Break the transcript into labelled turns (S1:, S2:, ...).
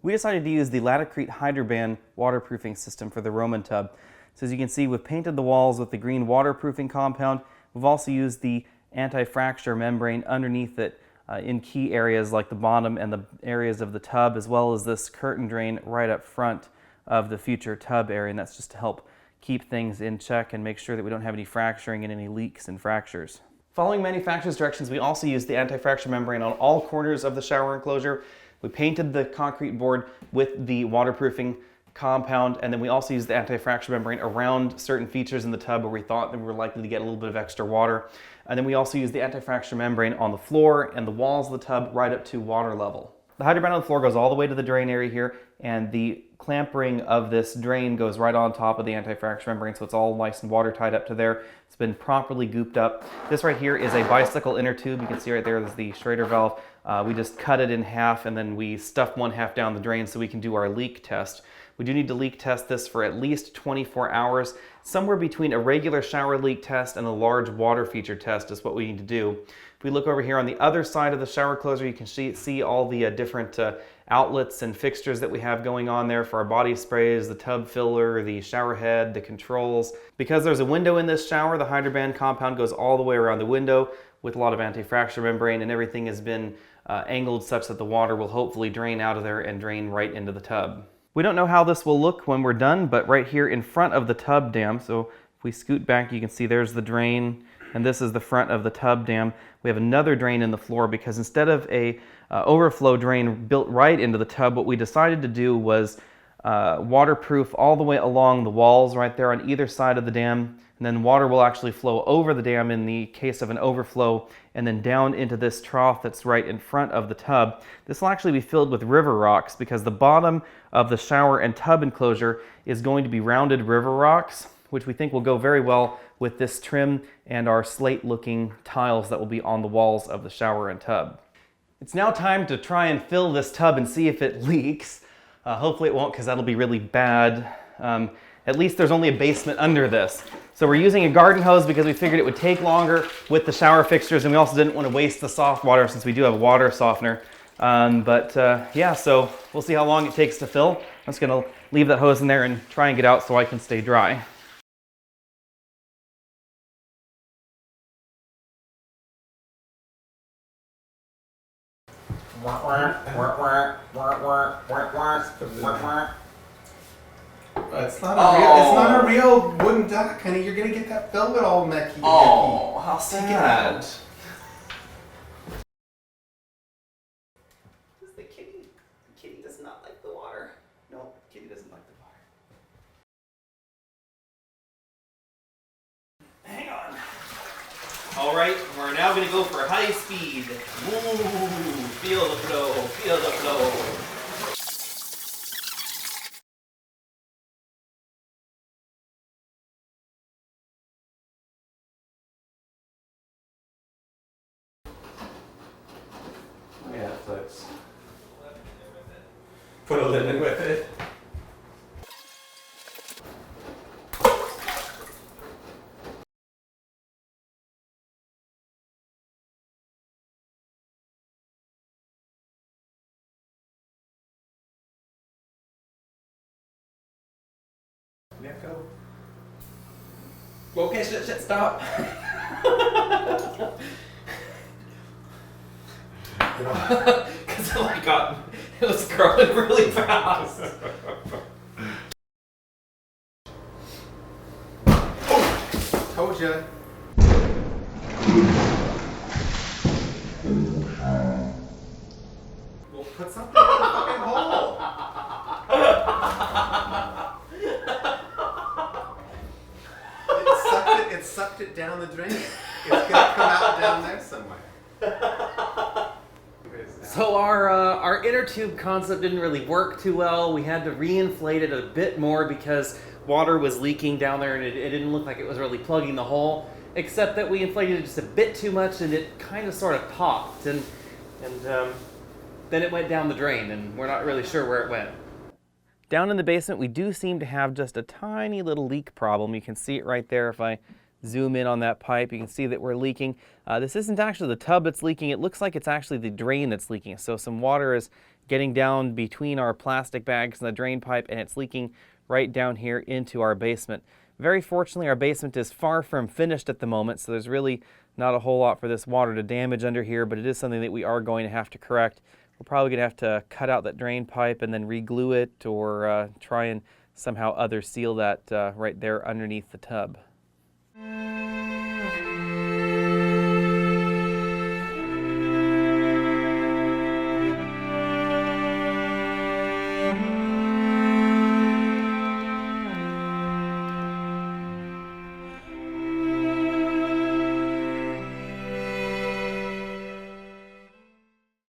S1: We decided to use the Laticrete Hydroban waterproofing system for the Roman tub. So as you can see, we've painted the walls with the green waterproofing compound. We've also used the anti-fracture membrane underneath it in key areas like the bottom and the areas of the tub, as well as this curtain drain right up front of the future tub area, and that's just to help keep things in check and make sure that we don't have any fracturing and any leaks and fractures. Following manufacturer's directions, we also used the anti-fracture membrane on all corners of the shower enclosure. We painted the concrete board with the waterproofing compound, and then we also used the anti-fracture membrane around certain features in the tub where we thought that we were likely to get a little bit of extra water. And then we also used the anti-fracture membrane on the floor and the walls of the tub right up to water level. The Hydroban on the floor goes all the way to the drain area here, and the clamp ring of this drain goes right on top of the anti-fracture membrane, so it's all nice and watertight up to there. It's been properly gooped up. This right here is a bicycle inner tube. You can see right there, there's the Schrader valve. We just cut it in half, and then we stuffed one half down the drain so we can do our leak test. We do need to leak test this for at least 24 hours. Somewhere between a regular shower leak test and a large water feature test is what we need to do. If we look over here on the other side of the shower closer, you can see all the different outlets and fixtures that we have going on there for our body sprays, the tub filler, the shower head, the controls. Because there's a window in this shower, the Hydroban compound goes all the way around the window with a lot of anti-fracture membrane, and everything has been angled such that the water will hopefully drain out of there and drain right into the tub. We don't know how this will look when we're done, but right here in front of the tub dam, so if we scoot back, you can see there's the drain, and this is the front of the tub dam. We have another drain in the floor because instead of a overflow drain built right into the tub, what we decided to do was waterproof all the way along the walls right there on either side of the dam, and then water will actually flow over the dam in the case of an overflow and then down into this trough that's right in front of the tub. This will actually be filled with river rocks because the bottom of the shower and tub enclosure is going to be rounded river rocks, which we think will go very well with this trim and our slate looking tiles that will be on the walls of the shower and tub. It's now time to try and fill this tub and see if it leaks. Hopefully it won't, because that'll be really bad. At least there's only a basement under this. So we're using a garden hose because we figured it would take longer with the shower fixtures, and we also didn't want to waste the soft water since we do have a water softener. Yeah, so we'll see how long it takes to fill. I'm just going to leave that hose in there and try and get out so I can stay dry.
S2: It's not a real wooden duck, honey. You're gonna get that velvet all necky.
S1: Oh, how sad. The kitty does not like the water. No, kitty doesn't like the water. Hang on. All right, we're now gonna go for high speed. Ooh, feel the flow, feel the flow.
S2: Yeah, let's put a lemon with it. Yeah, go. Okay, shit, stop.
S1: Because it was growing really fast.
S2: Oh, told ya. Well, put something in the fucking hole. It sucked it down the drain. It's gonna come out down there somewhere.
S1: So our inner tube concept didn't really work too well. We had to re-inflate it a bit more because water was leaking down there and it didn't look like it was really plugging the hole, except that we inflated it just a bit too much and it kind of sort of popped and then it went down the drain and we're not really sure where it went. Down in the basement, we do seem to have just a tiny little leak problem. You can see it right there. If I zoom in on that pipe, you can see that we're leaking. This isn't actually the tub that's leaking. It looks like it's actually the drain that's leaking. So some water is getting down between our plastic bags and the drain pipe, and it's leaking right down here into our basement. Very fortunately, our basement is far from finished at the moment, so there's really not a whole lot for this water to damage under here, but it is something that we are going to have to correct. We're probably going to have to cut out that drain pipe and then re-glue it, or try and somehow other seal that right there underneath the tub.